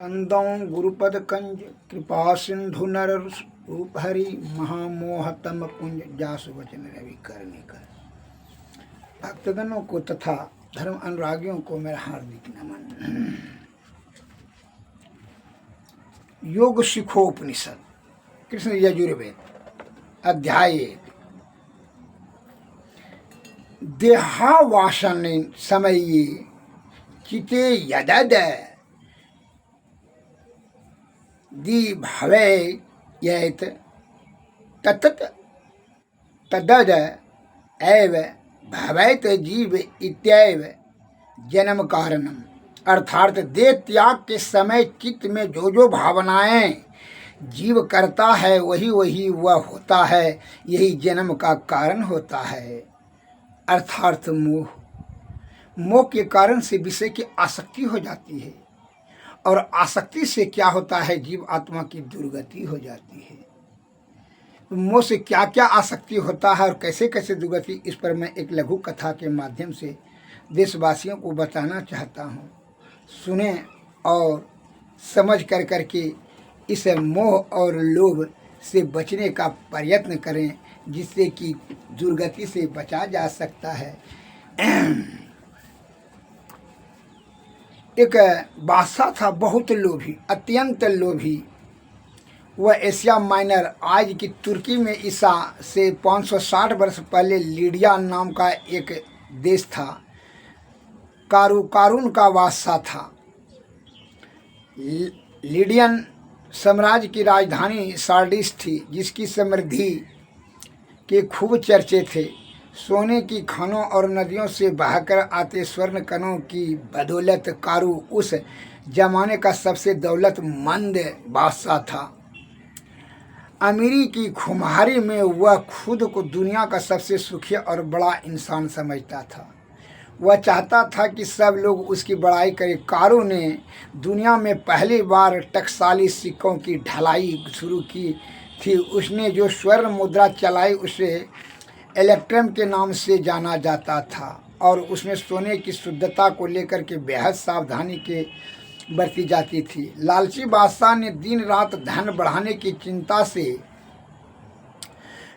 कंदौ गुरुपद कंज कृपा सिंधु नर रूप हरि महामोहतम पुंज जासु वचन रवि करने कर। भक्तगणों को तथा धर्म अनुरागियों को मेरा हार्दिक नमन। योग शिखोपनिषद कृष्ण यजुर्वेद अध्याय 1। देहावासन समये चिते यदद दी भवे यत ततत तदद एव भवैत जीव इत्यैव जन्म कारणम। अर्थात देह त्याग के समय चित्त में जो भावनाएं जीव करता है वही वही वह होता है, यही जन्म का कारण होता है। अर्थात मोह, मोह के कारण से विषय की आसक्ति हो जाती है और आसक्ति से क्या होता है, जीव आत्मा की दुर्गति हो जाती है। मोह से क्या क्या आसक्ति होता है और कैसे कैसे दुर्गति, इस पर मैं एक लघु कथा के माध्यम से देशवासियों को बताना चाहता हूँ। सुने और समझ कर करके इस मोह और लोभ से बचने का प्रयत्न करें, जिससे कि दुर्गति से बचा जा सकता है। एक बादशाह था, बहुत लोभी, अत्यंत लोभी। वह एशिया माइनर, आज की तुर्की में, ईसा से 560 वर्ष पहले लीडिया नाम का एक देश था। कारून का बादशाह था। लीडियन साम्राज्य की राजधानी सार्डिस थी, जिसकी समृद्धि के खूब चर्चे थे। सोने की खानों और नदियों से बहकर आते स्वर्ण कणों की बदौलत कारू उस जमाने का सबसे दौलतमंद बादशाह था। अमीरी की खुमारी में वह खुद को दुनिया का सबसे सुखी और बड़ा इंसान समझता था। वह चाहता था कि सब लोग उसकी बड़ाई करें। कारू ने दुनिया में पहली बार टकसाली सिक्कों की ढलाई शुरू की थी। उसने जो स्वर्ण मुद्रा चलाई उसे इलेक्ट्रम के नाम से जाना जाता था और उसमें सोने की शुद्धता को लेकर के बेहद सावधानी के बरती जाती थी। लालची बादशाह ने दिन रात धन बढ़ाने की चिंता से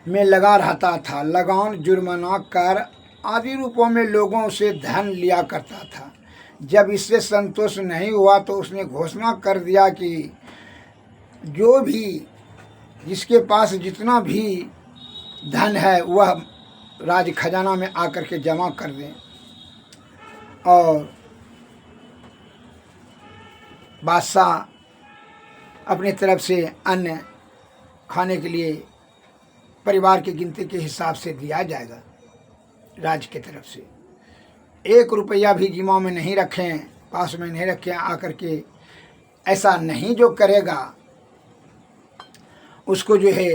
में लगा रहता था। लगान, जुर्माना, कर आदि रूपों में लोगों से धन लिया करता था। जब इससे संतोष नहीं हुआ तो उसने घोषणा कर दिया कि जो भी, जिसके पास जितना भी धन है वह राज खजाना में आकर के जमा कर दें। और बादशाह अपनी तरफ से अन्न खाने के लिए परिवार की गिनती के हिसाब से दिया जाएगा। राज्य की तरफ से 1 रुपया भी जिम्मा में नहीं रखें, पास में नहीं रखें। आकर के ऐसा नहीं जो करेगा उसको जो है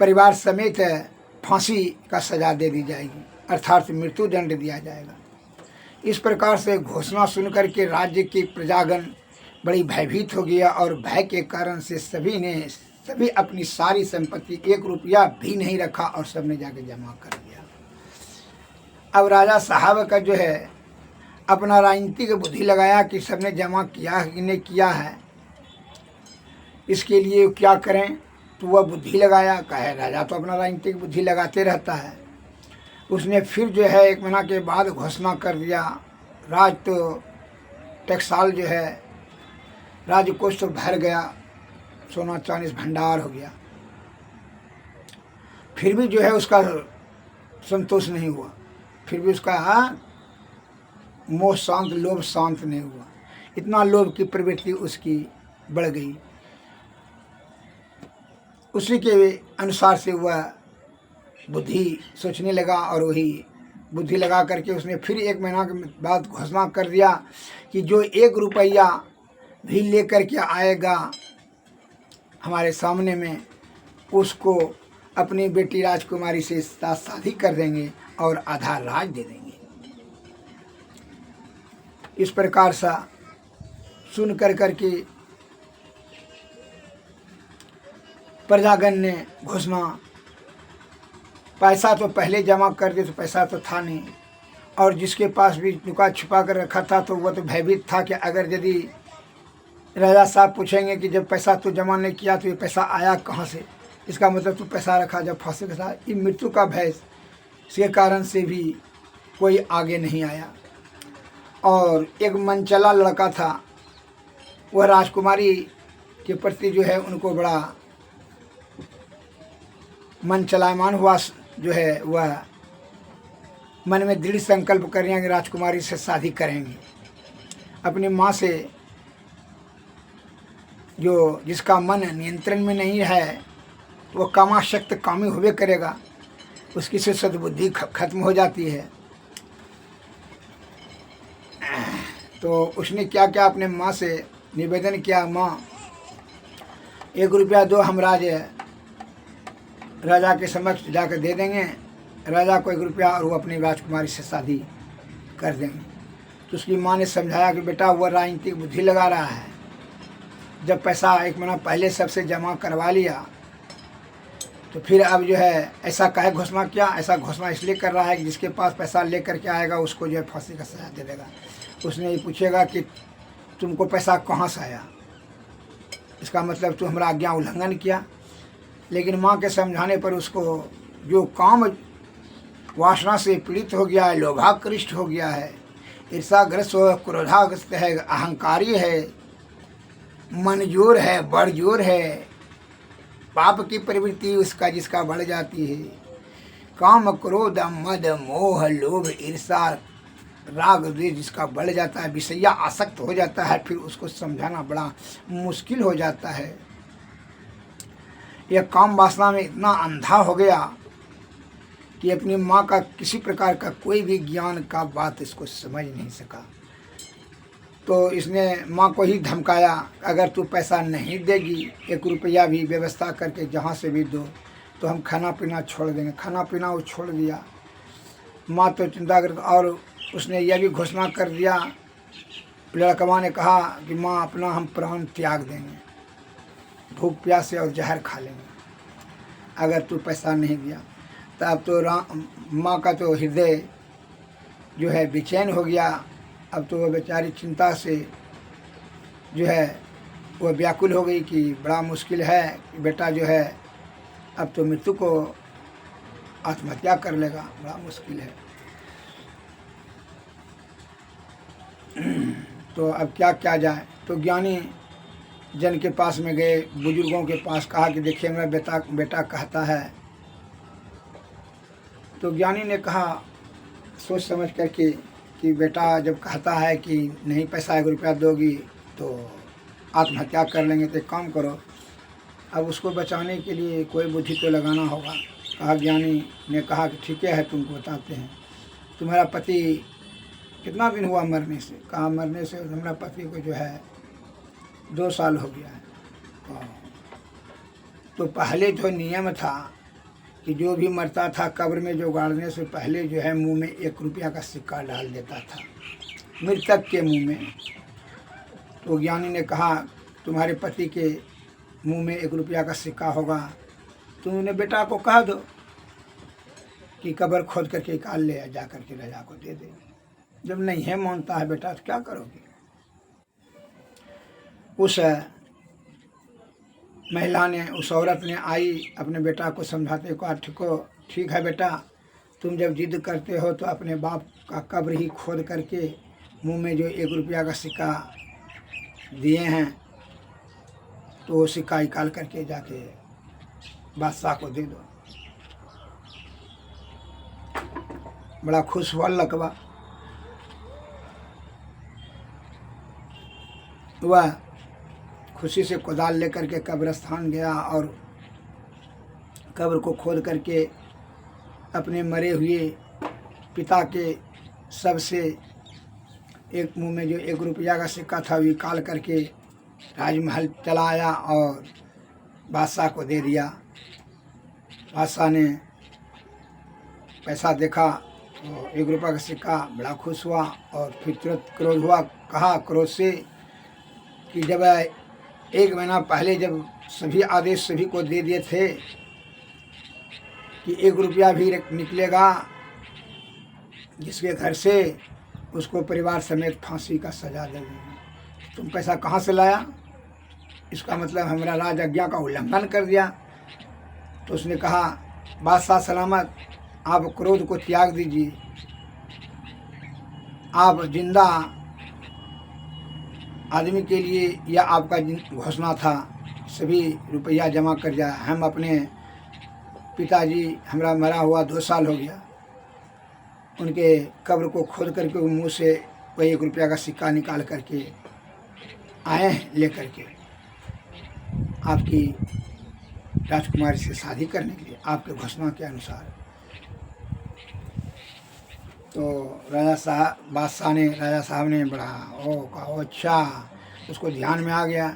परिवार समेत फांसी का सजा दे दी जाएगी, अर्थात मृत्यु दंड दिया जाएगा। इस प्रकार से घोषणा सुनकर के राज्य की प्रजागण बड़ी भयभीत हो गया और भय के कारण से सभी अपनी सारी संपत्ति 1 रुपया भी नहीं रखा और सबने जाके जमा कर दिया। अब राजा साहब का जो है अपना राजनीतिक बुद्धि लगाया कि सबने जमा किया है कि नहीं किया है, इसके लिए क्या करें। तो वह बुद्धि लगाया। कहे राजा तो अपना राजनीतिक बुद्धि लगाते रहता है। उसने फिर जो है 1 महीना के बाद घोषणा कर दिया। राज तो टकसाल जो है राजकोष तो भर गया, सोना चांदी भंडार हो गया। फिर भी जो है उसका संतोष नहीं हुआ। फिर भी उसका मोह शांत, लोभ शांत नहीं हुआ। इतना लोभ की प्रवृत्ति उसकी बढ़ गई। उसी के अनुसार से वह बुद्धि सोचने लगा और वही बुद्धि लगा करके उसने फिर 1 महीना के बाद घोषणा कर दिया कि जो 1 रुपया भी लेकर के आएगा हमारे सामने में, उसको अपनी बेटी राजकुमारी से साथ शादी कर देंगे और आधा राज दे देंगे। इस प्रकार सा सुन कर करके प्रजागण ने घोषणा, पैसा तो पहले जमा कर दे तो पैसा तो था नहीं, और जिसके पास भी लुका छुपा कर रखा था तो वह तो भयभीत था कि अगर यदि राजा साहब पूछेंगे कि जब पैसा तू जमा नहीं किया तो ये पैसा आया कहाँ से, इसका मतलब तू पैसा रखा जब फांसी के साथ। ये मृत्यु का भय इसके कारण से भी कोई आगे नहीं आया। और एक मनचला लड़का था, वह राजकुमारी के प्रति जो है उनको बड़ा मन चलायमान हुआ, जो है वह मन में दृढ़ संकल्प कर रहे हैं कि राजकुमारी से शादी करेंगे। अपनी माँ से जो जिसका मन नियंत्रण में नहीं है वो कामाशक्त कामी होवे करेगा, उसकी से सद्बुद्धि खत्म हो जाती है। तो उसने क्या क्या अपने माँ से निवेदन किया, माँ 1 रुपया दो, हम राजा के समक्ष जाकर दे देंगे, राजा को 1 रुपया और वो अपनी राजकुमारी से शादी कर देंगे। तो उसकी माँ ने समझाया कि बेटा वो राजनीतिक बुद्धि लगा रहा है, जब पैसा 1 महीना पहले सबसे जमा करवा लिया तो फिर अब जो है ऐसा काहे घोषणा किया। ऐसा घोषणा इसलिए कर रहा है कि जिसके पास पैसा लेकर के आएगा उसको जो है फांसी का सजा दे देगा। उसने ये पूछेगा कि तुमको पैसा कहाँ से आया, इसका मतलब तू हमारा आज्ञा उल्लंघन किया। लेकिन माँ के समझाने पर उसको जो काम वासना से पीड़ित हो गया है, लोभाकृष्ट हो गया है, ईर्षाग्रस्त हो, क्रोधाग्रस्त है, अहंकारी है, मनजोर है, बड़जोर है, पाप की प्रवृत्ति उसका जिसका बढ़ जाती है, काम क्रोध मद मोह लोभ ईर्षा राग द्वेष जिसका बढ़ जाता है, विषया आसक्त हो जाता है, फिर उसको समझाना बड़ा मुश्किल हो जाता है। यह काम वासना में इतना अंधा हो गया कि अपनी माँ का किसी प्रकार का कोई भी ज्ञान का बात इसको समझ नहीं सका। तो इसने माँ को ही धमकाया, अगर तू पैसा नहीं देगी 1 रुपया भी व्यवस्था करके जहाँ से भी दो तो हम खाना पीना छोड़ देंगे। खाना पीना वो छोड़ दिया। माँ तो चिंताग्रस्त, और उसने यह भी घोषणा कर दिया, लड़कवा ने कहा कि माँ अपना हम प्राण त्याग देंगे, भूख प्यास से और जहर खा लेंगे अगर तू पैसा नहीं दिया। तब तो माँ का तो हृदय जो है बेचैन हो गया। अब तो वह बेचारी चिंता से जो है वह व्याकुल हो गई कि बड़ा मुश्किल है कि बेटा जो है अब तो मृत्यु को आत्महत्या कर लेगा, बड़ा मुश्किल है। तो अब क्या क्या जाए। तो ज्ञानी जन के पास में गए, बुजुर्गों के पास, कहा कि देखिए मेरा बेटा कहता है। तो ज्ञानी ने कहा सोच समझ करके कि बेटा जब कहता है कि नहीं पैसा 1 रुपया दोगी तो आत्महत्या कर लेंगे, तो एक काम करो, अब उसको बचाने के लिए कोई बुद्धि तो लगाना होगा। कहा ज्ञानी ने कहा कि ठीक है तुमको बताते हैं, तुम्हारा पति कितना दिन हुआ मरने से। कहा मरने से हमारा पति को जो है 2 साल हो गया है। तो पहले जो नियम था कि जो भी मरता था कब्र में जो गाड़ने से पहले जो है मुंह में 1 रुपया का सिक्का डाल देता था मृतक के मुंह में। तो ज्ञानी ने कहा तुम्हारे पति के मुंह में 1 रुपया का सिक्का होगा, तुमने बेटा को कह दो कि कब्र खोद करके निकाल ले, जा करके राजा को दे दे। जब नहीं है मानता है बेटा तो क्या करोगे। उस महिला ने, उस औरत ने आई अपने बेटा को समझाते को, ठीक है बेटा, तुम जब जिद करते हो तो अपने बाप का कब्र ही खोद करके मुंह में जो 1 रुपया का सिक्का दिए हैं तो वो सिक्का निकाल करके जाके बादशाह को दे दो। बड़ा खुश हुआ लकवा। वह खुशी से कोदाल लेकर के कब्रस्तान गया और कब्र को खोद करके अपने मरे हुए पिता के शव से एक मुंह में जो 1 रुपया का सिक्का था निकाल करके राजमहल चला आया और बादशाह को दे दिया। बादशाह ने पैसा देखा तो 1 रुपया का सिक्का, बड़ा खुश हुआ और फिर तुरंत क्रोध हुआ। कहा क्रोध से कि जब 1 महीना पहले जब सभी आदेश सभी को दे दिए थे कि 1 रुपया भी निकलेगा जिसके घर से उसको परिवार समेत फांसी का सजा देंगे, तुम पैसा कहाँ से लाया। इसका मतलब हमारा राज आज्ञा का उल्लंघन कर दिया। तो उसने कहा, बादशाह सलामत, आप क्रोध को त्याग दीजिए, आप जिंदा आदमी के लिए यह आपका घोषणा था, सभी रुपया जमा कर जाए। हम अपने पिताजी, हमारा मरा हुआ 2 साल हो गया, उनके कब्र को खोद करके मुँह से वही 1 रुपया का सिक्का निकाल करके आए हैं लेकर के आपकी राजकुमारी से शादी करने के लिए, आपके घोषणा के अनुसार। तो बादशाह ने, राजा साहब ने बड़ा कहा, अच्छा। उसको ध्यान में आ गया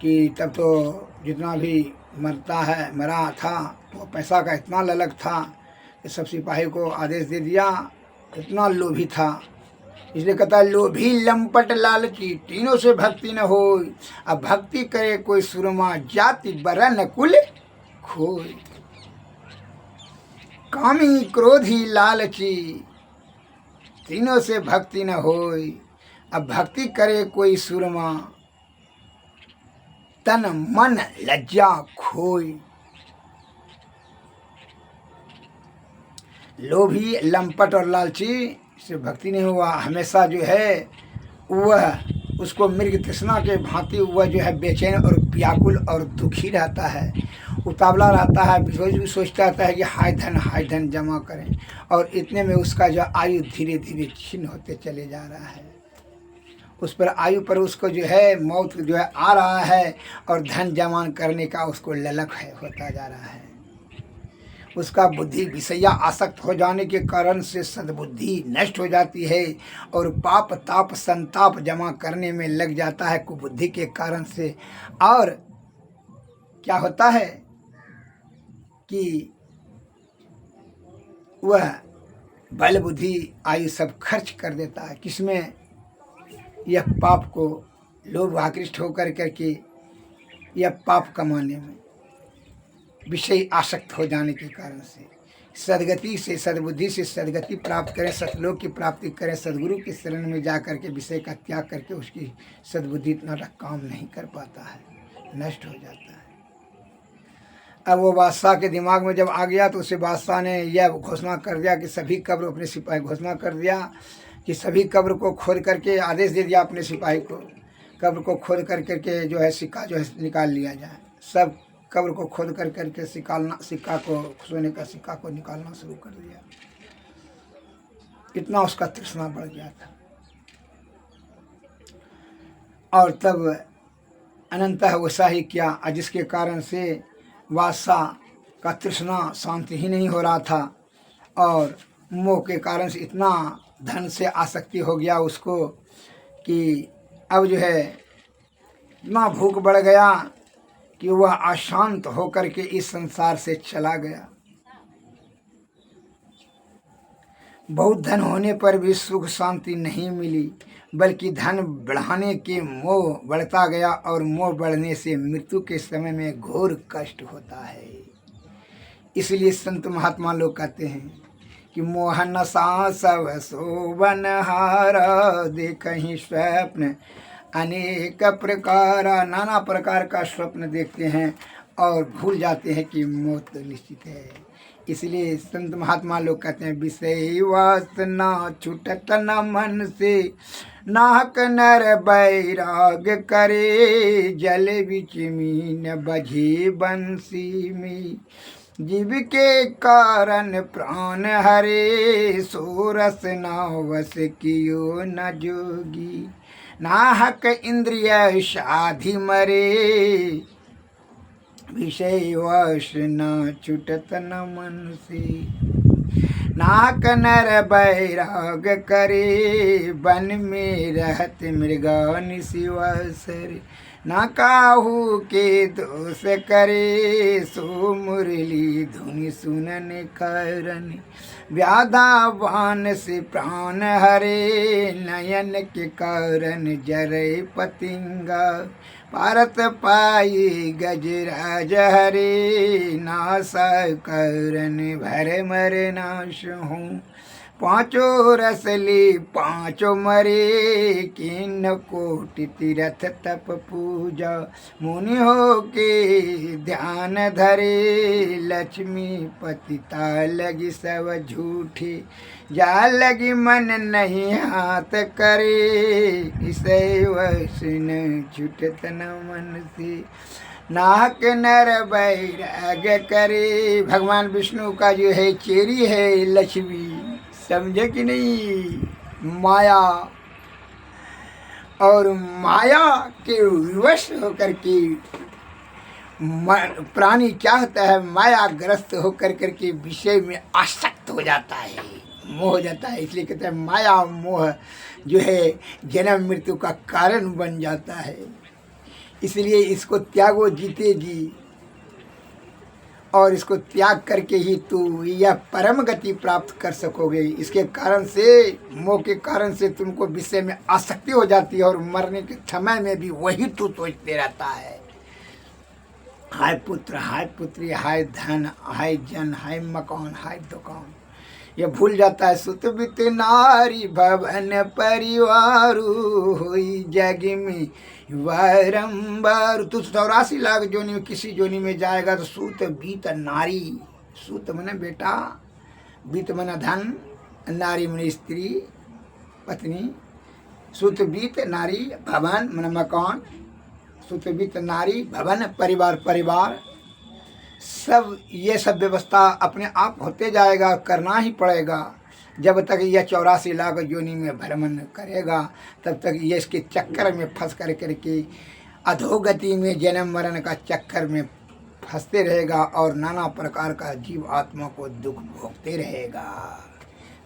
कि तब तो जितना भी मरा था तो पैसा का इतना ललक था कि सब सिपाही को आदेश दे दिया, इतना लोभी था। इसलिए कहता है, लोभी लंपट लालची तीनों से भक्ति न हो, अब भक्ति करे कोई सुरमा, जाति बरन कुल खोय। कामी क्रोधी लालची तीनों से भक्ति न होय, अब भक्ति करे कोई सुरमा, तन मन लज्जा खोय। लोभी, लंपट और लालची से भक्ति नहीं हुआ, हमेशा जो है वह उसको मृग तृष्णा के भांति वह जो है बेचैन और व्याकुल और दुखी रहता है, उतावला रहता है, भी सोचता रहता है कि हाय धन जमा करें। और इतने में उसका जो आयु धीरे धीरे क्षीण होते चले जा रहा है, उस पर आयु पर उसको जो है मौत जो है आ रहा है, और धन जमा करने का उसको ललक है होता जा रहा है। उसका बुद्धि विषया आसक्त हो जाने के कारण से सद्बुद्धि नष्ट हो जाती है, और पाप ताप संताप जमा करने में लग जाता है कुबुद्धि के कारण से। और क्या होता है कि वह बल बुद्धि आयु सब खर्च कर देता है किसमें, यह पाप को लोभ आकृष्ट होकर करके यह पाप कमाने में, विषय आसक्त हो जाने के कारण से। सदगति से, सद्बुद्धि से सदगति प्राप्त करें, सतलोक की प्राप्ति करें, सदगुरु की शरण में जा करके विषय का त्याग करके उसकी सद्बुद्धि इतना काम नहीं कर पाता है, नष्ट हो जाता है। अब वो बादशाह के दिमाग में जब आ गया तो उसे बादशाह ने यह घोषणा कर दिया कि सभी कब्र, अपने सिपाही घोषणा कर दिया कि सभी कब्र को खोद करके, आदेश दे दिया अपने सिपाही को, कब्र को खोद कर करके जो है सिक्का जो है निकाल लिया जाए। सब कब्र को खोद कर करके सिक्का को, सोने का सिक्का को निकालना शुरू कर दिया। इतना उसका तृष्णा बढ़ गया था। और तब अनंतः वैसा ही किया, जिसके कारण से बादशाह का तृष्णा शांति ही नहीं हो रहा था, और मोह के कारण से इतना धन से आसक्ति हो गया उसको कि अब जो है इतना भूख बढ़ गया कि वह अशांत होकर के इस संसार से चला गया। बहुत धन होने पर भी सुख शांति नहीं मिली, बल्कि धन बढ़ाने के मोह बढ़ता गया, और मोह बढ़ने से मृत्यु के समय में घोर कष्ट होता है। इसलिए संत महात्मा लोग कहते हैं कि मोहन सा सब शोभन हार, देखहि स्वप्न अनेक प्रकार, नाना प्रकार का स्वप्न देखते हैं और भूल जाते हैं कि मौत निश्चित है। इसलिए संत महात्मा लोग कहते हैं, विषय वासना छूटत न मन से, नाहक नर बैराग करे, जल बिच मीन बझे बंसी में, जीव के कारण प्राण हरे, सोरस नावस कियो न जोगी, नाहक इंद्रिय साधि मरे, विषय वश न छुटत न मन से, नाहक नर बैराग करे, वन में रहत मृगा निशिवसर, ना काहू के दोष करे, सो मुरली धुनि सुनन कारण, व्याधावान से प्राण हरे, नयन के कारण जरे पतिंगा, पारत पाई गजराज हरे, नासा कारण भर मर नाश हूँ, पांचों रसली पांचों मरे, किन कोटि तीरथ तप पूजा, मुनि हो के ध्यान धरे, लक्ष्मी पतिता लगी सब झूठी, जा लगी मन नहीं हाथ करे, इसे वसन छुटत न मन से, नाहक नर बैराग्य करे। भगवान विष्णु का जो है चेरी है लक्ष्मी, समझे कि नहीं, माया, और माया के विवश होकर के प्राणी क्या होता है, मायाग्रस्त होकर के विषय में आसक्त हो जाता है, मोह हो जाता है। इसलिए कहते हैं माया मोह जो है जन्म मृत्यु का कारण बन जाता है। इसलिए इसको त्यागो जीते जी, और इसको त्याग करके ही तू यह परम गति प्राप्त कर सकोगे। इसके कारण से, मोह के कारण से तुमको विषय में आसक्ति हो जाती है, और मरने के समय में भी वही तू सोचते रहता है, हाय पुत्र, हाय पुत्री, हाय धन, हाय जन, हाय मकान, हाय दुकान। ये भूल जाता है सुत बित नारी भवन परिवारू, होई जग में बारंबार। तू 84 लाख जोनी में किसी जोनी में जाएगा तो सूत बीत नारी, सूत मने बेटा, बीत मना धन, नारी मने स्त्री पत्नी, सूत बीत नारी, भवन मने मकान, सूत बीत नारी, भवन परिवार, परिवार सब, ये सब व्यवस्था अपने आप होते जाएगा, करना ही पड़ेगा। जब तक यह 84 लाख योनि में भ्रमण करेगा तब तक ये इसके चक्कर में फंस कर करके अधोगति में जन्म मरण का चक्कर में फंसते रहेगा, और नाना प्रकार का जीव आत्मा को दुख भोगते रहेगा,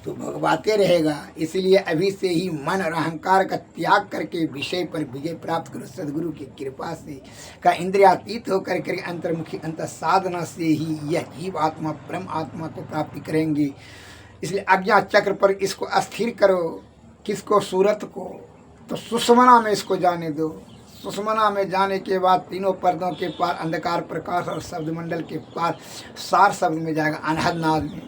तो भोगवाते रहेगा। इसलिए अभी से ही मन और अहंकार का त्याग करके विषय पर विजय प्राप्त करो। सदगुरु की कृपा से का इंद्रियातीत होकर के अंतर्मुखी अंतर साधना से ही यह जीव आत्मा परम आत्मा को प्राप्ति करेंगे। इसलिए अज्ञा चक्र पर इसको अस्थिर करो। किसको? सूरत को। तो सुषमना में इसको जाने दो। सुषमना में जाने के बाद तीनों पर्दों के पार अंधकार प्रकाश और शब्द मंडल के पार सार शब्द में जाएगा, अनहद नाद में,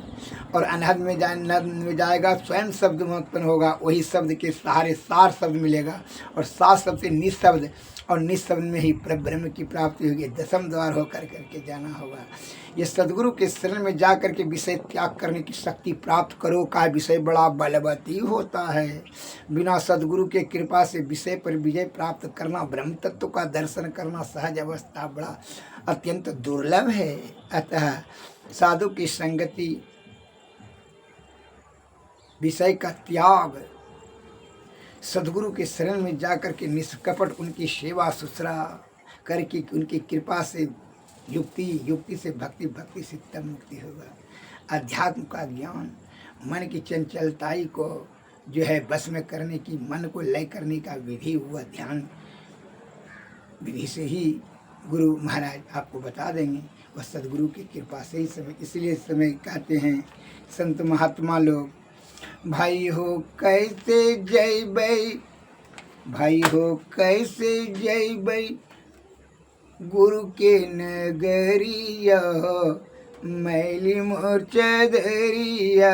और अनहद में जाएगा स्वयं शब्द उत्पन्न होगा। वही शब्द के सहारे सार शब्द मिलेगा, और सार शब्द से निशब्द, और निशब्द में ही परब्रह्म की प्राप्ति होगी। दसम द्वार होकर करके जाना होगा। ये सदगुरु के शरण में जा करके विषय त्याग करने की शक्ति प्राप्त करो। का विषय बड़ा बलवती होता है। बिना सदगुरु के कृपा से विषय पर विजय प्राप्त करना, ब्रह्म तत्व का दर्शन करना सहज अवस्था बड़ा अत्यंत दुर्लभ है। अतः साधु की संगति, विषय का त्याग, सदगुरु के शरण में जाकर के निष्कपट उनकी सेवा सुश्रा करके उनकी कृपा से युक्ति से भक्ति, भक्ति से तब मुक्ति होगा। अध्यात्म का ज्ञान, मन की चंचलताई को जो है बस में करने की, मन को लय करने का विधि हुआ ध्यान विधि से ही गुरु महाराज आपको बता देंगे। वह सदगुरु की कृपा से ही समय। इसलिए समय कहते हैं संत महात्मा लोग, भाई हो कैसे जय बई, भाई हो कैसे जय बई गुरु के नगरिया, मैली मोर्चदरिया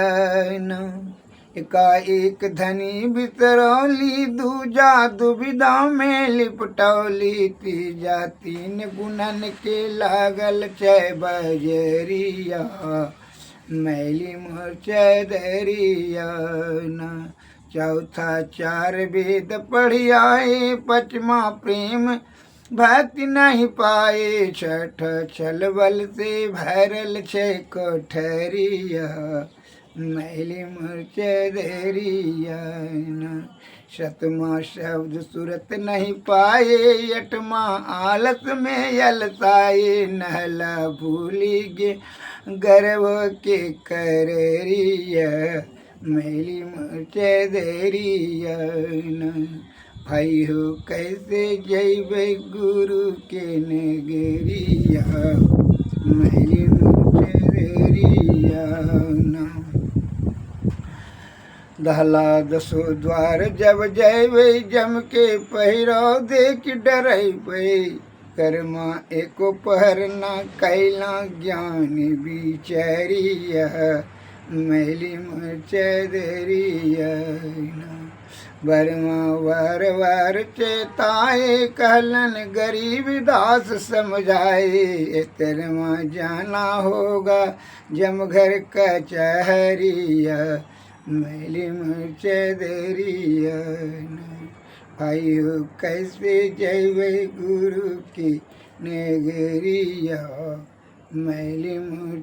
न। एकाएक धनी बितरौली, दूजा दुविधा में लिपटौली, तीजा तीन गुणन के लागल छह बजरिया, मैली मोर्चदरिया न। चौथा चार वेद पढ़ियाए, पचमा प्रेम भक्ति नहीं पाए, छठ छल बल से भरल छे कोठरिया, मैली मुर्चदरिया न। शतमा शब्द सुरत नहीं पाए, अठमा आलस में यलसाए, नहला भूली गे गर्व के कररिया, मैली मुर्चदरिया न। भाई हो कैसे जैबे गुरु के नगरिया, मैली मुर्चदरिया न। दहला दसो द्वार जब जैबे, जम के पहिराव देख डरैबे, कर्मा एको पहर न कैला ज्ञान बिचरिया, मैली चदरिया बरमा वर वर चेताए कहलन गरीब दास समझाए तेरमा जाना होगा जम घर कचहरिया मैली चदरिया भाइयों कैसे जैवे गुरु की नगरिया मैली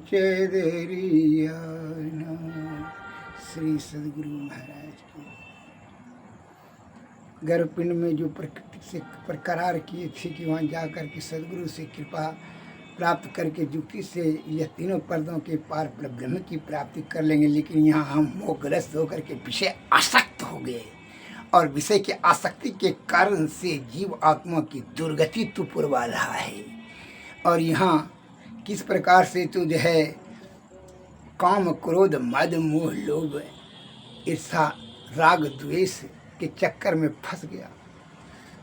चदरिया। श्री सदगुरु महाराज की गर्भपिंड में जो प्रकृति से प्रकरार किए थे कि वहाँ जा कर के सदगुरु से कृपा प्राप्त करके युक्ति से यह तीनों पर्दों के पार ब्रह्म की प्राप्ति कर लेंगे, लेकिन यहाँ हम मोहग्रस्त होकर के विषय आसक्त हो गए और विषय के आसक्ति के कारण से जीव आत्मा की दुर्गति तो पुरवा रहा है। और यहाँ किस प्रकार से तो जो है काम क्रोध मद मोह लोभ ईर्षा राग द्वेष के चक्कर में फंस गया।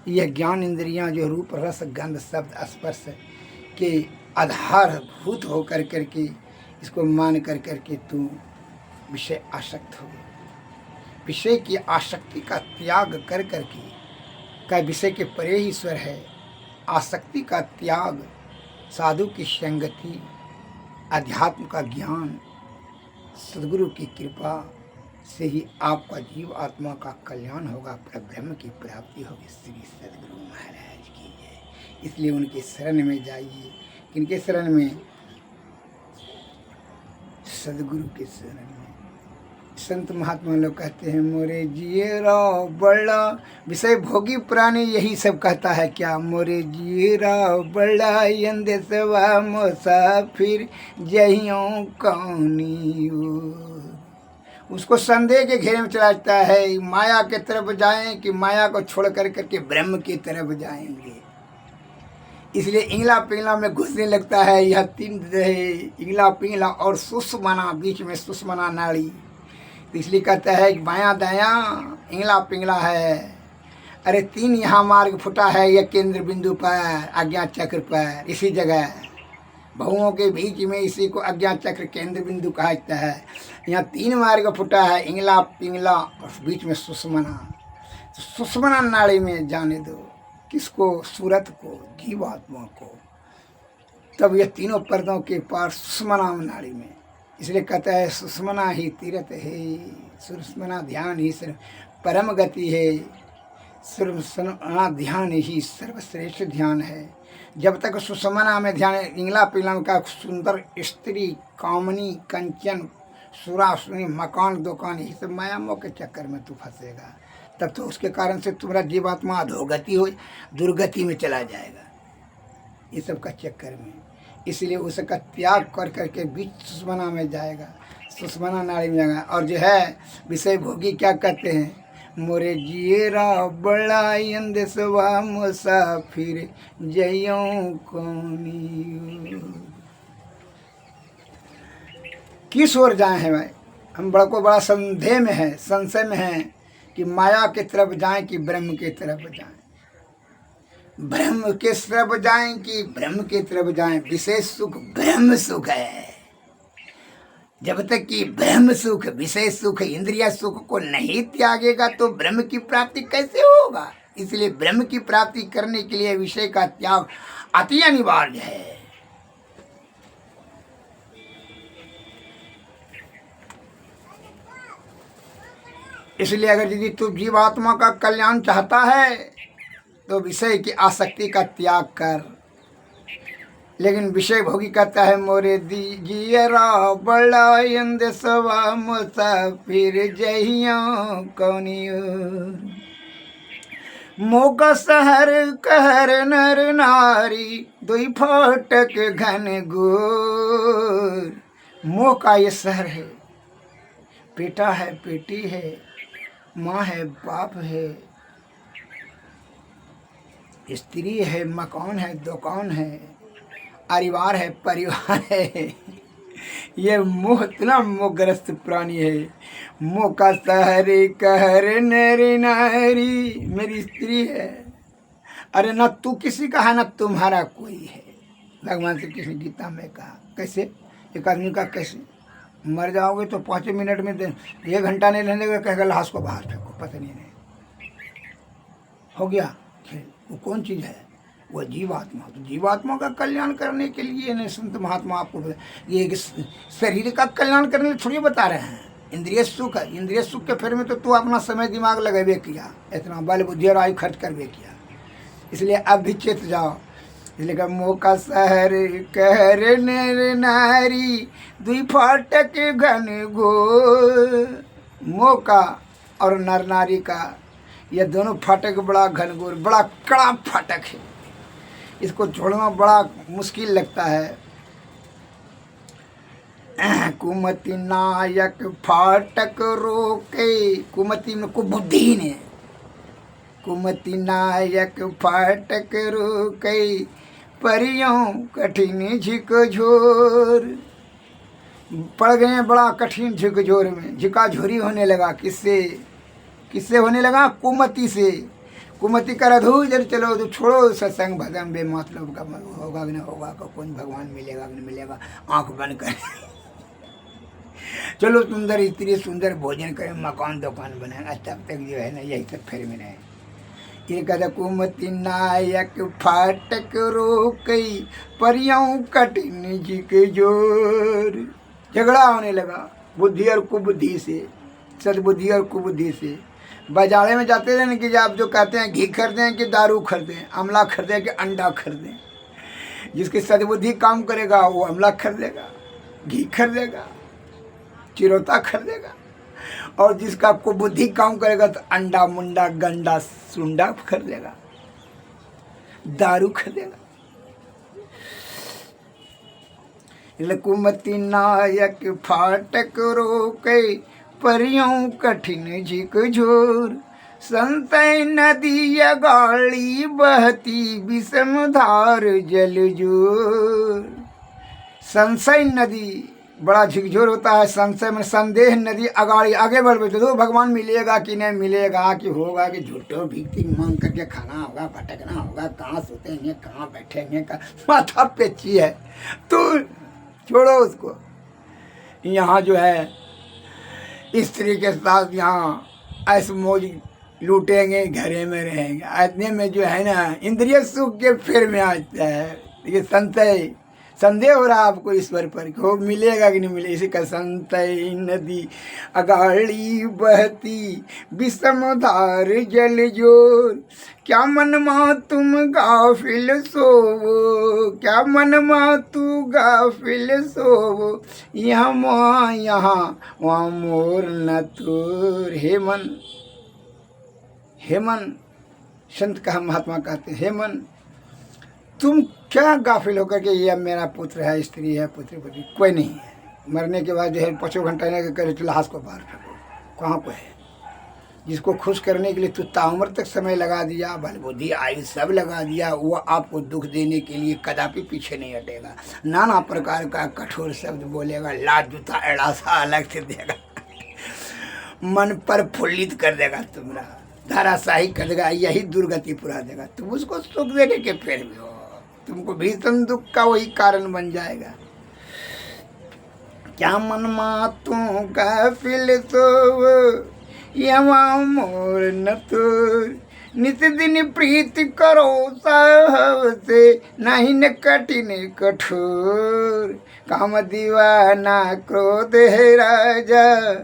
यह ज्ञान इंद्रियां जो रूप रस गंध शब्द स्पर्श के आधारभूत हो कर करके इसको मान कर करके तू विषय आसक्त हो गया। विषय की आसक्ति का त्याग कर करके का विषय के परे ईश्वर है। आसक्ति का त्याग, साधु की संगति, अध्यात्म का ज्ञान, सदगुरु की कृपा से ही आपका जीव आत्मा का कल्याण होगा, परब्रह्म की प्राप्ति होगी। श्री सदगुरु महाराज की जय। इसलिए उनके शरण में जाइए। किनके शरण में? सदगुरु के शरण में। संत महात्मा लोग कहते हैं मोरे जिए राव बड़ा, विषय भोगी प्राणी यही सब कहता है क्या? मोरे जिए राव बड़ा यंदेशवा मुसाफिर जहियों कौनी। उसको संदेह के घेरे में चला जाता है, माया के तरफ जाएं कि माया को छोड़ कर करके ब्रह्म की तरफ जाएंगे। इसलिए इंगला पिंगला में घुसने लगता है। यह तीन इंगला पिंगला और सुषमना, बीच में सुषमना नाड़ी। तो इसलिए कहता है कि बायां दायां इंगला पिंगला है। अरे तीन यहाँ मार्ग फुटा है, यह केंद्र बिंदु पर आज्ञा चक्र पर, इसी जगह बहुओं के बीच में इसी को अज्ञात चक्र केंद्र बिंदु कहा जाता है। यहाँ तीन मार्ग फुटा है, इंगला पिंगला और बीच में सुषमना। तो सुषमना नाड़ी में जाने दो। किसको? सूरत को, जीवात्मा को। तब यह तीनों पर्दों के पार सुषमना नाड़ी में। इसलिए कहता है सुषमना ही तीर्थ है, सुषमना ध्यान ही परम गति है, सुषमना ध्यान ही सर्वश्रेष्ठ ध्यान है। जब तक सुषमना में ध्यान, इंगला पिंगला का सुंदर स्त्री, कामनी, कंचन, सुरासुनी, मकान, दुकान, ये सब माया मोह के चक्कर में तू फंसेगा। तब तो उसके कारण से तुम्हारा जीवात्मा अधोगति हो, दुर्गति में चला जाएगा, ये सब का चक्कर में। इसलिए उसका त्याग कर करके बीच सुषमना में जाएगा, सुषमना नाड़ी में जाएगा। और जो है विषय भोगी क्या कहते हैं? मोरे जिएरा बड़ा यंदेशवा मुसाफिर जयों कौनी। किस ओर जाए हैं भाई? हम बड़ा को बड़ा संदेह में है, संशय में है कि माया के तरफ जाएं कि ब्रह्म के तरफ जाएं, ब्रह्म के तरफ जाएं कि ब्रह्म के तरफ जाएं। विशेष सुख ब्रह्म सुख है। जब तक कि ब्रह्म सुख, विशेष सुख, इंद्रिया सुख को नहीं त्यागेगा तो ब्रह्म की प्राप्ति कैसे होगा? इसलिए ब्रह्म की प्राप्ति करने के लिए विषय का त्याग अति अनिवार्य है। इसलिए अगर यदि तू जीवात्मा का कल्याण चाहता है तो विषय की आसक्ति का त्याग कर। लेकिन विषय भोगी कहता है मोरे जियरा बड़ा यंदेशवा मुसाफिर जहियों कौनियो। मोका शहर कहर नर नारी दुई फाटक घन गोर। मोह का ये शहर है, बेटा है, बेटी है, माँ है, बाप है, स्त्री है, मकान है, दुकान है, परिवार है, परिवार है। ये मोह इतना मोहग्रस्त प्राणी है। मोह का शहर कहर नरी नारी, मेरी स्त्री है। अरे न तू किसी का है न तुम्हारा कोई है। भगवान श्री कृष्ण गीता में कहा। कैसे? एक आदमी का कैसे? मर जाओगे तो 5 मिनट में 1 घंटा नहीं रहने का, कहेगा लाश को बाहर फेंको, पता नहीं हो गया खेल। वो कौन चीज़ है? वो जीवात्मा। तो जीवात्मा का कल्याण करने के लिए ने संत महात्मा आपको ये शरीर का कल्याण करने के लिए थोड़ी बता रहे हैं। इंद्रिय सुख है, इंद्रिय सुख के फेर में तो तू अपना समय दिमाग लगेबे किया, इतना बल बुद्धि और आयु खर्च करबे किया, इसलिए अब भी चेत जाओ। इसलिए कहा मौका शहर कहर नर नारी दुई फाटक घन घोर। मौका और नर नारी का यह दोनों फाटक बड़ा घनघोर, बड़ा कड़ा फाटक है, इसको छोड़ना बड़ा मुश्किल लगता है। कुमति नायक फाटक रोके, कुमति में कुबुद्धि ने, कुमति नायक फाटक रोके परियों कठिन झिकझोर। पड़ गए बड़ा कठिन झिकझोर में, झिकाझोरी होने लगा। किससे किससे होने लगा? कुमति से। कुमति कर अधू इधर चलो तो छोड़ो सत्संग भजन बे मतलब का होगा कि नहीं होगा, का कौन भगवान मिलेगा कि नहीं मिलेगा, आंख बंद कर चलो सुंदर स्त्री सुंदर भोजन करें, मकान दुकान बनाएंगे, तब तक जो है ना यही सब फिर में रहे। ये कहता कुमति नायक फाटक रोकई परियों कठिन झिकझोर। झगड़ा होने लगा बुद्धि और कुबुद्धि से, सद्बुद्धि और कुबुद्धि से। बाजारे में जाते रहने कि आप जो कहते हैं घी खरीदें कि दारू खरीदें, अमला खरीदें कि अंडा खरीदें। जिसकी सद्बुद्धि काम करेगा वो अमला खरीदेगा, घी खरीदेगा, चिरोता खरीदेगा, और जिसका कुबुद्धि काम करेगा तो अंडा मुंडा गंडा सुंडा खरीदेगा, दारू खरीदेगा। कुमति नायक फाटक रोके परियों कठिन झिकझोर। संतय नदी गाड़ी बहती विषम धार जलजोर। संशय नदी बड़ा झिकझोर होता है। संशय में संदेह नदी अगाड़ी आगे बढ़ बैठे तो भगवान मिलेगा कि नहीं मिलेगा, कि होगा कि झूठो भीखती मांग करके खाना होगा, भटकना होगा, कहाँ सोतेंगे कहाँ बैठेंगे का माथा पेची है। तो छोड़ो उसको। यहाँ जो है स्त्री के साथ यहाँ ऐसे मौज लूटेंगे, घरे में रहेंगे, इतने में जो है ना इंद्रिय सुख के फेर में आता है। ये संदेह हो रहा है आपको ईश्वर पर कि वो मिलेगा कि नहीं मिलेगा। इसी का संतय नदी अगाड़ी बहती विषम धार जलजोर। क्या मन मा तुम गाफिल सोवो, क्या मन मा तू गाफिल सोवो, यहाँ वहाँ मोर न तोर। हे मन संत का महात्मा कहते हे मन तुम क्या गाफिल होकर के ये मेरा पुत्र है, स्त्री है, पुत्री पुत्री कोई नहीं है। मरने के बाद जो है 5 घंटा नहीं करे तो लाश को बाहर फेंको, कहाँ पर है? जिसको खुश करने के लिए तू ताउम्र तक समय लगा दिया, बल बुद्धि आयु सब लगा दिया, वो आपको दुख देने के लिए कदापि पीछे नहीं हटेगा। नाना प्रकार का कठोर शब्द बोलेगा, लात जूता एड़ा सा अलग से देगा, मन पर फुल्लित कर देगा, तुम्हारा धाराशाही कर देगा, यही दुर्गति पुरा देगा। तुम उसको सुख देने के फेर में हो, तुमको भीषण दुख का वही कारण बन जाएगा। क्या मन मातों का फिल तो यवा मोर न तोर। नित दिन प्रीत करो साहब से, नहीं न कठिन कठोर। काम दीवाना क्रोध है राजा,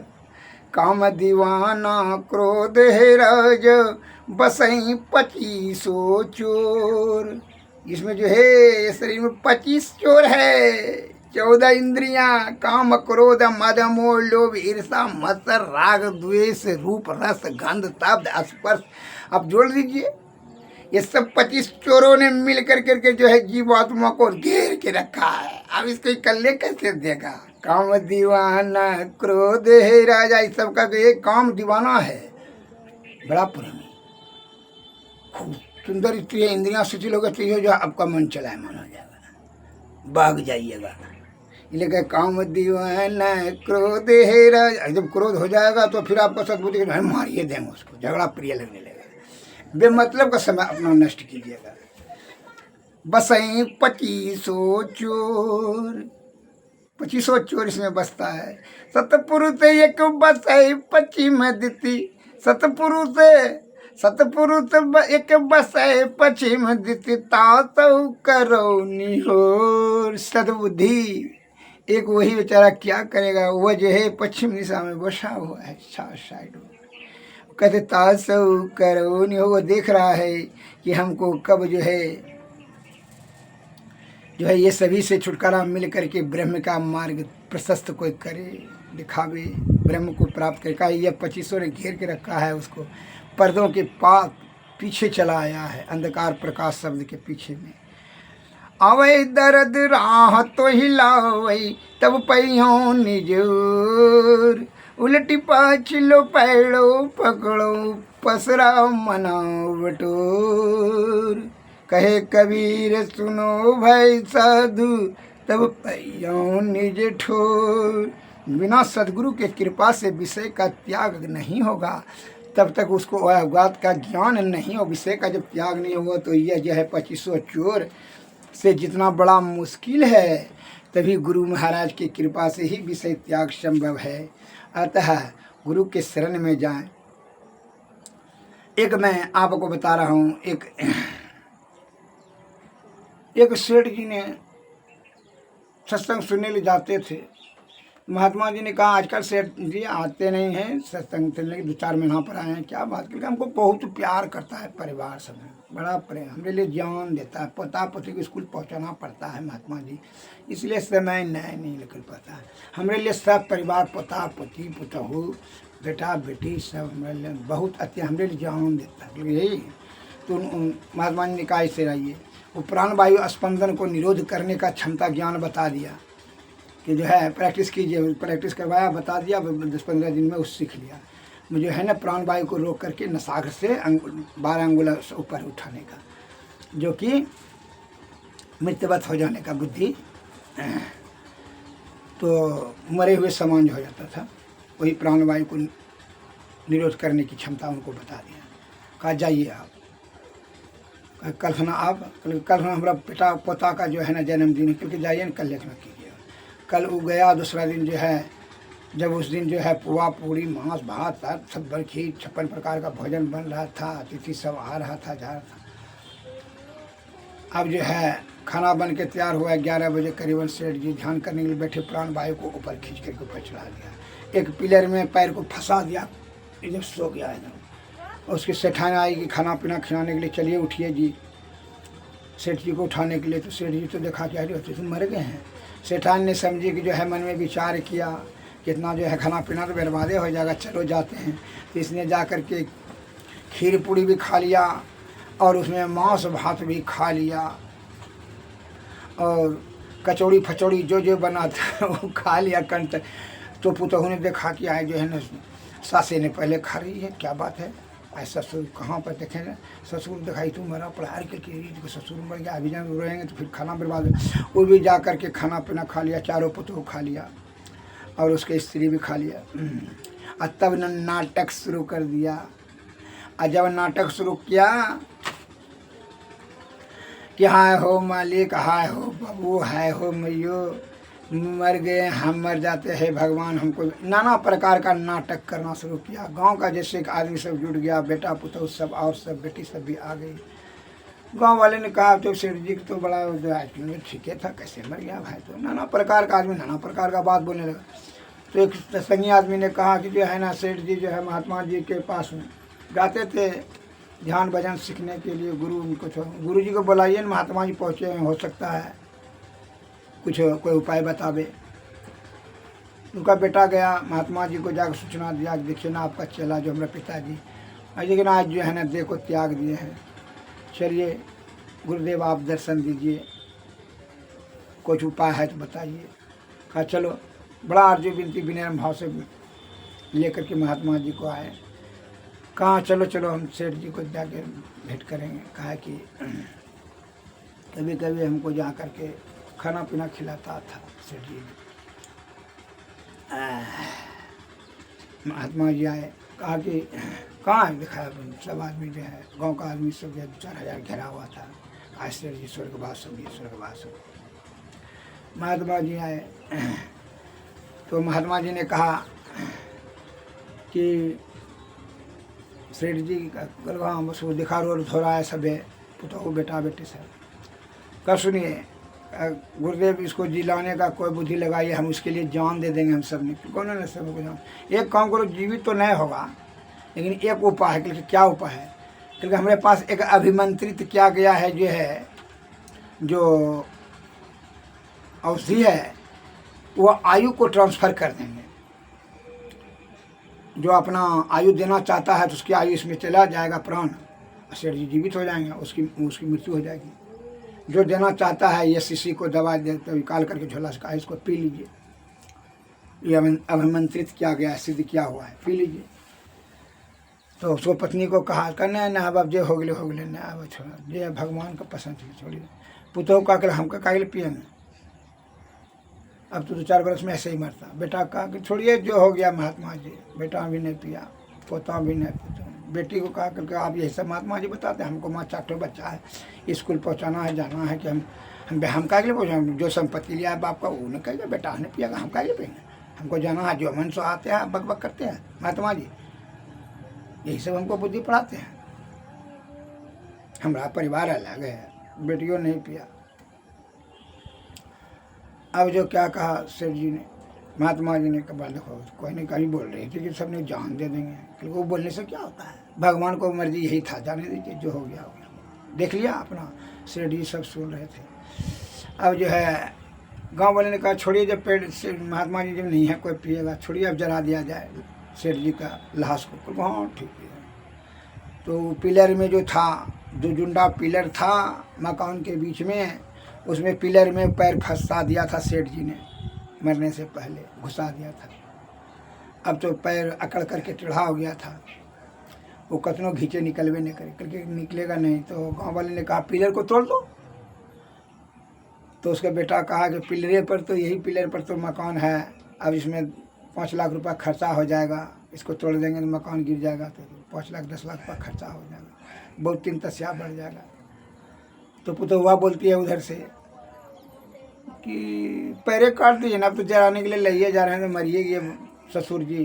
काम दीवाना क्रोध है राजा, बसई 25 चोर। इसमें जो है शरीर में 25 चोर है। 14 इंद्रियां, काम क्रोध मद मोह लोभ ईर्षा मत्सर राग द्वेष रूप रस गंध तब्द स्पर्श। आप जोड़ दीजिए, ये सब 25 चोरों ने मिल करके जो है जीवात्मा को घेर के रखा है। अब इसको इकल्ले कैसे देगा? काम दीवाना क्रोध है राजा, इस सब का एक काम दीवाना है, बड़ा प्रेमी, खूब सुंदर स्त्री है, इंद्रियां शिथिल हो गई जो आपका मन चलाए मन हो जाएगा, भाग जाइएगा। लेकिन काम दीवाना क्रोध है राजा, जब क्रोध हो जाएगा तो फिर आपको सद्बुद्धि मारिए देंगे उसको, झगड़ा प्रिय लगने लगेगा, बेमतलब का समय अपना नष्ट कीजिएगा। बसई 25 चोर, 2500 चोर इसमें बसता है। सतपुरुष एक बसे पश्चिम दिति, सतपुरुष एक बसे पश्चिम दिति, तातौ करो निहोर। सद्बुद्धि एक वही बेचारा क्या करेगा, वह जो है पश्चिम दिशा में बसा हुआ है साइड में। कहते तासौ करो निहोर, वो देख रहा है कि हमको कब जो है ये सभी से छुटकारा मिल करके ब्रह्म का मार्ग प्रशस्त कोई करे, दिखावे, ब्रह्म को प्राप्त करे। का यह 2500 ने घेर के रखा है उसको, पर्दों के पास पीछे चला आया है, अंधकार प्रकाश शब्द के पीछे में। अवै दर्द राह तो हिलावै तब पैहों निजोर, उलटी पाछलो पैड़ो पकड़ो पसरा मनाओ बटोर। कहे कबीर सुनो भाई साधु तब पैयों निज ठोर। बिना सदगुरु के कृपा से विषय का त्याग नहीं होगा, तब तक उसको अवगात का ज्ञान नहीं हो। विषय का जब त्याग नहीं होगा तो यह जो है 2500 चोर से जितना बड़ा मुश्किल है, तभी गुरु महाराज की कृपा से ही विषय त्याग संभव है। अतः गुरु के शरण में जाएं। एक मैं आपको बता रहा हूँ, एक सेठ जी ने सत्संग सुनने ले जाते थे। महात्मा जी ने कहा आजकल सेठ जी आते नहीं हैं सत्संग सुनने के, 2-4 महीना पर आए हैं। क्या बात करके, हमको बहुत प्यार करता है परिवार सब, बड़ा प्रेम, हमारे लिए जान देता है। पोता पोती को स्कूल पहुंचाना पड़ता है महात्मा जी, इसलिए समय नहीं निकल पाता है। हमारे लिए सब परिवार, पोता पोती, पुतहू, बेटा बेटी सब हमारे लिए बहुत अच्छे, हमारे लिए जान देता है। यही तो महात्मा जी ने कहा इससे रहिए। वो प्राणवायु स्पंदन को निरोध करने का क्षमता ज्ञान बता दिया कि जो है प्रैक्टिस कीजिए, प्रैक्टिस करवाया, बता दिया, 10-15 दिन में उस सीख लिया। मुझे है ना प्राणवायु को रोक करके नसागर से 12 अंगुल ऊपर उठाने का, जो कि मृत्युवत हो जाने का बुद्धि, तो मरे हुए समान हो जाता था। वही प्राणवायु को निरोध करने की क्षमता उनको बता दिया। कहा जाइए आप, कल सुना आप, कल सुना हमारा बेटा पोता का जो है ना जन्मदिन है, क्योंकि जाइए ना कल लेखना कीजिए। कल वो गया, दूसरा दिन जो है, जब उस दिन जो है पुआ पूड़ी मांस भात सब बरखी 56 प्रकार का भोजन बन रहा था, अतिथि सब आ रहा था, जा रहा था। अब जो है खाना बन के तैयार हुआ, 11 बजे करीबन सेठ जी ध्यान करने के लिए बैठे, प्राणवायु को ऊपर खींच करके ऊपर चढ़ा दिया, एक पिलर में पैर को फंसा दिया, जब सो गया है। उसकी सेठान आई कि खाना पीना खिलाने के लिए, चलिए उठिए जी, सेठ जी को उठाने के लिए। तो सेठ जी तो देखा कि अरे तो मर गए हैं। सेठान ने समझी कि जो है मन में विचार किया कितना जो है खाना पीना तो बर्बादे हो जाएगा, चलो जाते हैं। तो इसने जा कर के खीर पूड़ी भी खा लिया और उसमें मांस भात भी खा लिया और कचौड़ी फचौड़ी जो जो बना था वो खा लिया कंठ। तो पुतहू ने देखा कि आए जो है ना सासे ने पहले खा रही है, क्या बात है, ऐसा ससुर कहाँ पर देखें, ससुर दिखाई तू मरा पढ़ा के ससुर मर गया, अभी जान रहेंगे तो फिर खाना बर्बाद। वो भी जा कर के खाना पीना खा लिया, चारों पुतहू खा लिया और उसके स्त्री भी खा लिया। और तब न नाटक शुरू कर दिया। और जब नाटक शुरू किया कि हाय हो मालिक, हाय हो बाबू, हाय हो मैयो, मर गए हम, मर जाते हैं भगवान, हमको नाना प्रकार का नाटक करना शुरू किया। गांव का जैसे एक आदमी सब जुट गया, बेटा पुतहू सब और सब बेटी सब भी आ गई। गांव वाले ने कहा तो सेठ जी तो बड़ा ठीक है था, कैसे मर गया भाई। तो नाना प्रकार का आदमी नाना प्रकार का बात बोलने लगा। तो एक सत्संगी आदमी ने कहा कि जो है ना सेठ जी जो है महात्मा जी के पास में जाते थे ध्यान भजन सीखने के लिए, गुरु उनको गुरु जी को बुलाइए, महात्मा जी पहुँचे, हो सकता है कुछ कोई उपाय बतावे। उनका बेटा गया, महात्मा जी को जाकर सूचना दिया, देखिए ना आपका चेला जो हमारे पिताजी लेकिन आज जो है ना देखो त्याग दिए हैं, चलिए गुरुदेव आप दर्शन दीजिए, कुछ उपाय है तो बताइए। कहा चलो, बड़ा आरजू विनती विनम्र भाव से लेकर के महात्मा जी को आए। कहा चलो चलो हम सेठ जी को जाके भेंट करेंगे। कहा कि कभी कभी हमको जा कर के खाना पीना खिलाता था सेठ जी। महात्मा जी आए, कहा कि कहाँ है, दिखाया सब आदमी जो है गांव का आदमी सब 4,000 घेरा हुआ था। आज सेठ जी स्वर्गवास हो गए, स्वर्गवास हो। महात्मा जी आए तो महात्मा जी ने कहा कि सेठ जी कल हाँ बस वो दिखा रो थोड़ा है सब है पुतो बेटा बेटे सब कर सुनिए गुरुदेव इसको जिलाने का कोई बुद्धि लगाइए, हम उसके लिए जान दे देंगे हम सब ने। कौन ने सबको जान, एक काम करो जीवित तो नहीं होगा लेकिन एक उपाय है। क्योंकि क्या उपाय है, क्योंकि हमारे पास एक अभिमंत्रित किया गया है जो है जो औषधि है वो आयु को ट्रांसफ़र कर देंगे। जो अपना आयु देना चाहता है तो उसकी आयु इसमें चला जाएगा, प्राण सेठ जी जीवित हो जाएंगे, उसकी मृत्यु हो जाएगी। जो देना चाहता है ये शिशि को दवा दे तो निकाल करके झोला से इसको पी लीजिए, ये अभिमंत्रित किया गया है, सिद्ध किया हुआ है, पी लीजिए। तो उसको पत्नी को कहा करना ना अब जो हो गए ना अब छोड़ा, ये भगवान का पसंद है छोड़िए। पुतों का कर हमका काहे पिएंगे, अब तो 2-4 बरस में ऐसे ही मरता। बेटा कहा कि छोड़िए जो हो गया महात्मा जी, बेटा भी नहीं पिया, पोता भी नहीं पिया। बेटी को कहा करके आप यही सब महात्मा जी बताते हैं, हमको 5-4 बच्चा है, स्कूल पहुंचाना है, जाना है कि हम काहे के लिए पहुँचाएंगे, जो संपत्ति लिया है बाप का वो नहीं कहेगा, बेटा ने पिएगा हम काहे पिएंगे, हमको जाना है। जो मन सो आते हैं बक बक करते हैं महात्मा जी, यही सब हमको बुद्धि पढ़ाते हैं। हमारा परिवार अलग है, बेटियों नहीं पिया। अब जो क्या कहा सेठ जी ने, महात्मा जी ने कहा देखो कोई नहीं कहीं बोल रही थी कि सब ने जान दे देंगे, क्योंकि वो बोलने से क्या होता है, भगवान को मर्जी यही था, जाने दीजिए जो हो गया हो गया। देख लिया अपना, सेठ जी सब सुन रहे थे। अब जो है गांव वाले ने कहा छोड़िए, जब पेड़ से महात्मा जी जब नहीं है कोई पिएगा, छोड़िए अब जला दिया जाए सेठ जी का लाश को। हाँ ठीक है। तो पिलर में जो था, जो जुंडा पिलर था मकान के बीच में, उसमें पिलर में पैर फंसा दिया था सेठ जी ने, मरने से पहले घुसा दिया था। अब तो पैर अकड़ करके टेढ़ा हो गया था, वो कतनों घींचे निकलवे नहीं करे, करके निकलेगा नहीं। तो गांव वाले ने कहा पिलर को तोड़ दो। तो उसका बेटा कहा कि पिलरे पर तो यही पिलर पर तो मकान है, अब इसमें 5 लाख रुपया खर्चा हो जाएगा, इसको तोड़ देंगे तो मकान गिर जाएगा, तो 5 लाख 10 लाख रुपया खर्चा हो जाएगा, बहुत 3 तस्या बढ़ जाएगा। तो पुतौवा बोलती है उधर से कि पैरे काट दीजिए ना, अब तो जलाने के लिए लइए जा रहे हैं तो मरिएगी ससुर जी,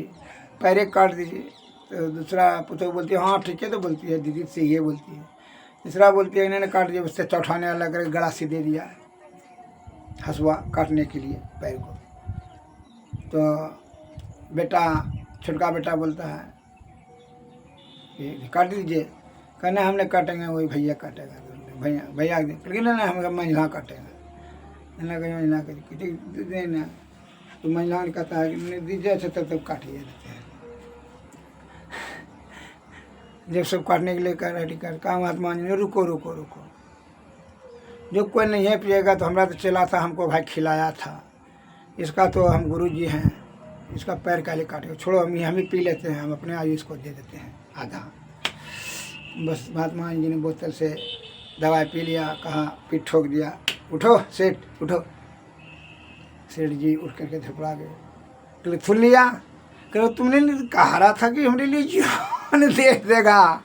पैरे काट दीजिए। तो दूसरा पुतौ बोलती है हाँ ठीक है, तो बोलती है दीदी से ये बोलती है। तीसरा बोलती है इन्होंने काट दिया, उससे चौठाने वाला करके गला से दे दिया हसुआ काटने के लिए पैर को। तो बेटा छोटका बेटा बोलता है ये काट दीजिए, कहना हमने काटेंगे, वही भैया काटेगा, भैया लेकिन ना हम महिला काटेगा, ना कहीं महिला कहीं ना। तो महिला ने कहता है कि दीजिए अच्छा तब काटिए देते हैं। जब सब काटने के लिए रेडी कर कहा महात्मा जी ने रुको रुको रुको, जो कोई नहीं है पिएगा तो हमारा तो चला था, हमको भाई खिलाया था, इसका तो हम गुरु जी हैं, इसका पैर काले काटेगा, छोड़ो हम ही पी लेते हैं, हम अपने आयु इसको दे देते हैं आधा। बस महात्मा जी ने बोतल से दवाई पी लिया, कहा पीठ ठोक दिया, उठो सेठ उठो। सेठ जी उठ करके धपड़ा गए, सुन लिया कहो तुमने कहा रहा था कि हमारे लिए जीवन दे देगा,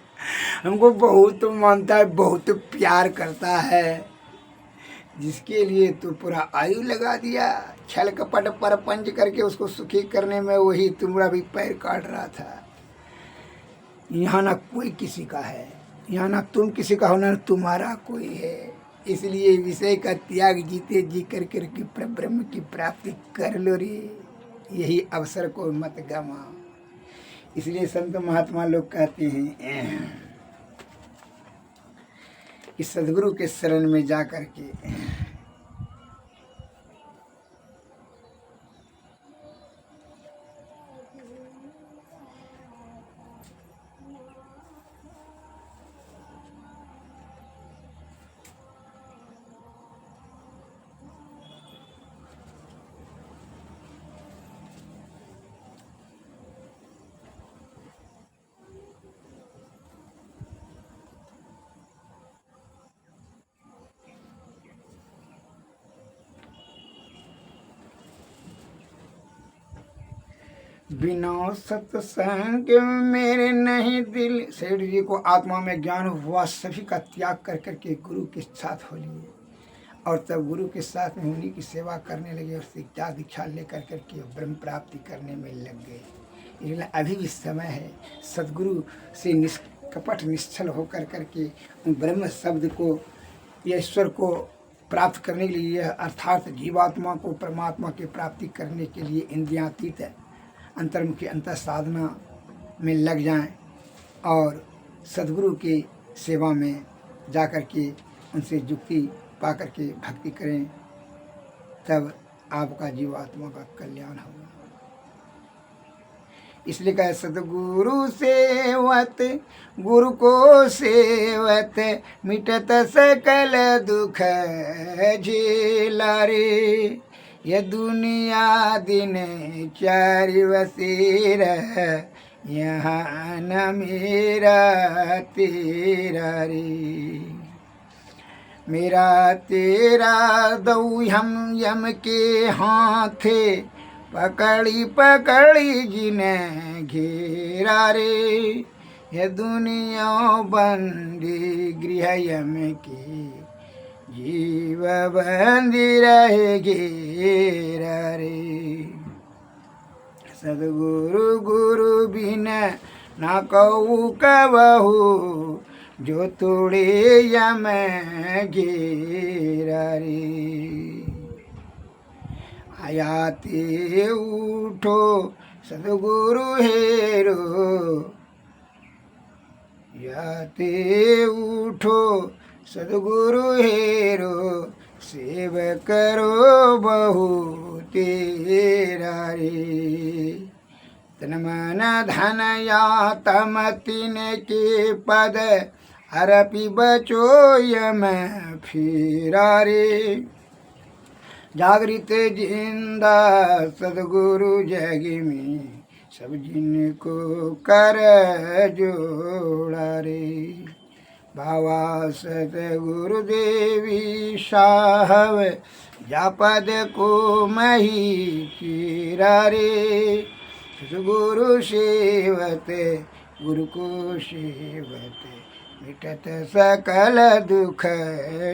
हमको बहुत मानता है, बहुत प्यार करता है, जिसके लिए तो पूरा आयु लगा दिया, छल कपट पर पंच करके उसको सुखी करने में वही तुम्हारा भी पैर काट रहा था। यहाँ ना कोई किसी का है, यहाँ ना तुम किसी का हो ना तुम्हारा कोई है, इसलिए विषय का त्याग जीते जी कर करके ब्रह्म की प्राप्ति कर लो रे, यही अवसर को मत गवाओ। इसलिए संत महात्मा लोग कहते हैं कि सदगुरु के शरण में जा कर के बिना सत्संग मेरे नहीं दिल। सेठ जी को आत्मा में ज्ञान हुआ, सभी का त्याग कर करके गुरु के साथ हो लिए। और तब गुरु के साथ में उन्हीं की सेवा करने लगे और शिक्षा दीक्षा लेकर करके ब्रह्म प्राप्ति करने में लग गए। इसलिए अभी भी समय है सदगुरु से निष्कपट निश्चल होकर करके उन ब्रह्म शब्द को, ईश्वर को प्राप्त करने के लिए, अर्थात जीवात्मा को परमात्मा की प्राप्ति करने के लिए इंद्रियातीत अंतर्मुखी अंतर साधना में लग जाएं और सदगुरु की सेवा में जा कर के उनसे युक्ति पा कर के भक्ति करें, तब आपका जीवात्मा का कल्याण होगा। इसलिए कहे सदगुरु सेवत गुरु को सेवत मिटत सकल दुख झेला रे। ये दुनिया दिन चारि बसेर यहाँ न मेरा तेरा रे। मेरा तेरा दऊ हम यम के हाथे पकड़ी पकड़ी जिन्हें घेरा रे। ये दुनिया बंदी गृह यम की जीव बंदी रहे घेरा रे। सदगुरु गुरु बिन ना कहू कबहू जो तोड़े यम घेरा रे। आयाते उठो सदगुरु हेरो, याते उठो सदगुरु हेरो। सेव करो बहु तेरा रे। तन मन धन या तम तीन के पद हरपि बचो यम फिरा रे। जागृत जिंदा सदगुरु जग में सब जिनको कर जोड़ा रे। बाबा सतगुरु देवी साहब जापद को मही चीरा रे। सदगुरु सेवत गुरु को सेवत मिटत सकल दुख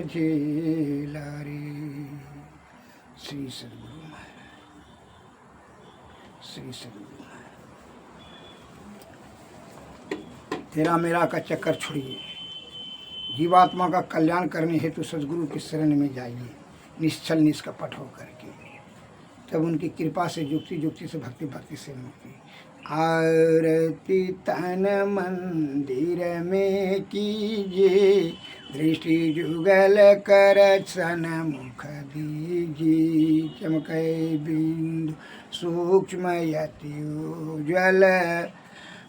झेला रे। श्री सदगुरु महाराज, श्री सदगुरु महाराज। तेरा मेरा का चक्कर छोड़िए, जीवात्मा का कल्याण करने हेतु सदगुरु की शरण में जाइए निश्चल निष्कपट होकर के। तब उनकी कृपा से युक्ति युक्ति से भक्ति भक्ति से मुक्ति। आरती तन मंदिर में कीजिए, दृष्टि जुगल कर सन्मुख दीजिए। चमकै बिंदु सूक्ष्म यति उज्ज्वल,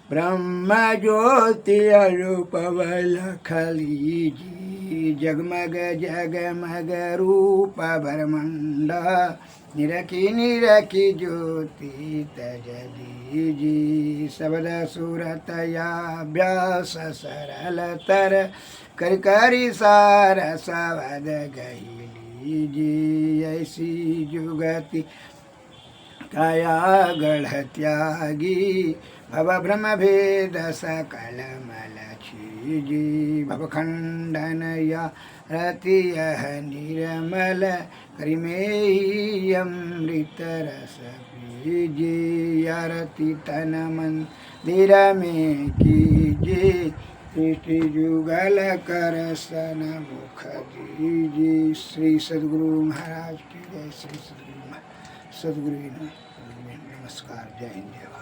ब्रह्म ज्योति अरूप लख लीजिए। जगमग जगमग रूप भरमंड, निरखी निरखी ज्योति तज दीजिए। शब्द सूरत याभ्यास सरल तर, कर करी सार शब्द गही लीजिए। ऐसी जुगति काया गढ़ त्यागी, भव भ्रम भेद सकल मल छीजी। भव खंडन या रति यह निर्मल, करिमेहि अमृत रस पीजी। आरती तन मंदिर में कीजिए, दृष्टि जुगल कर सन्मुख दीजिए। श्री सदगुरु महाराज की जय। श्री सदगुरु महाराज। सदगुरु नमस्कार। जय हिंद जय भारत।